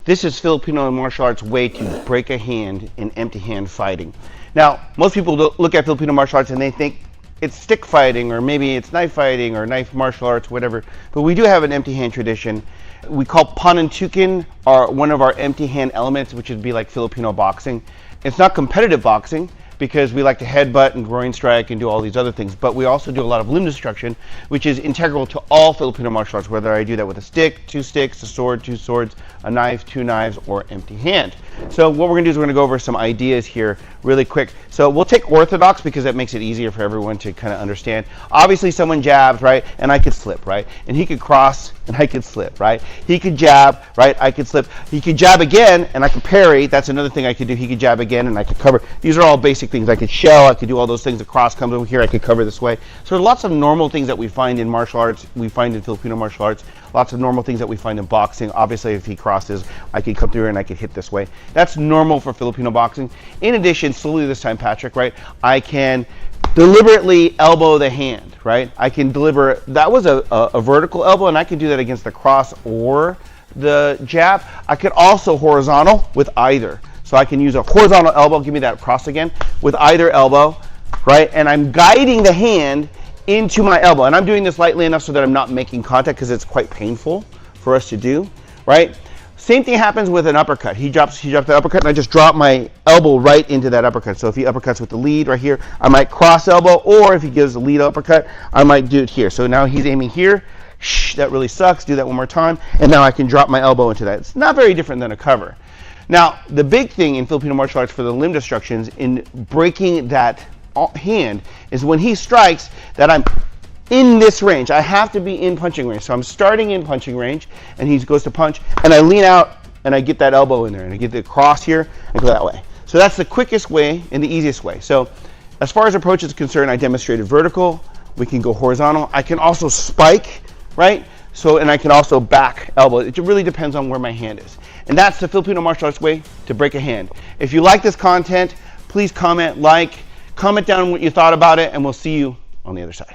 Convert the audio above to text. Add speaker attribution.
Speaker 1: This is Filipino martial arts way to break a hand in empty hand fighting. Now, most people look at Filipino martial arts and they think it's stick fighting, or maybe it's knife fighting, or knife martial arts, whatever. But we do have an empty hand tradition. We call panantukan one of our empty hand elements, which would be like Filipino boxing. It's not competitive boxing, because we like to headbutt and groin strike and do all these other things, but we also do a lot of limb destruction, which is integral to all Filipino martial arts, whether I do that with a stick, two sticks, a sword, two swords, a knife, two knives, or empty hand. So what we're going to do is we're going to go over some ideas here really quick. So we'll take orthodox because that makes it easier for everyone to kind of understand. Obviously someone jabs, right, and I could slip, right, and he could cross and I could slip, right, he could jab, right, I could slip, he could jab again and I could parry. That's another thing I could do. He could jab again and I could cover. These are all basic things. I could shell, I could do all those things. The cross comes over here, I could cover this way. So there are lots of normal things that we find in martial arts, we find in Filipino martial arts, lots of normal things that we find in boxing. Obviously if he crosses, I could come through and I could hit this way. That's normal for Filipino boxing. In addition, slowly this time, Patrick, right, I can deliberately elbow the hand, right? I can deliver, that was a vertical elbow, and I can do that against the cross or the jab. I could also horizontal with either. So I can use a horizontal elbow, give me that cross again, with either elbow, right? And I'm guiding the hand into my elbow. And I'm doing this lightly enough so that I'm not making contact, because it's quite painful for us to do, right? Same thing happens with an uppercut. He drops the uppercut, and I just drop my elbow right into that uppercut. So if he uppercuts with the lead right here, I might cross elbow, or if he gives the lead uppercut, I might do it here. So now he's aiming here. Shh, that really sucks. Do that one more time. And now I can drop my elbow into that. It's not very different than a cover. Now, the big thing in Filipino martial arts for the limb destructions in breaking that hand is when he strikes that I'm in this range. I have to be in punching range. So I'm starting in punching range, and he goes to punch, and I lean out, and I get that elbow in there, and I get the cross here, and go that way. So that's the quickest way and the easiest way. So as far as approach is concerned, I demonstrated vertical. We can go horizontal. I can also spike, right? So, and I can also back elbow. It really depends on where my hand is. And that's the Filipino martial arts way to break a hand. If you like this content, please comment down what you thought about it, and we'll see you on the other side.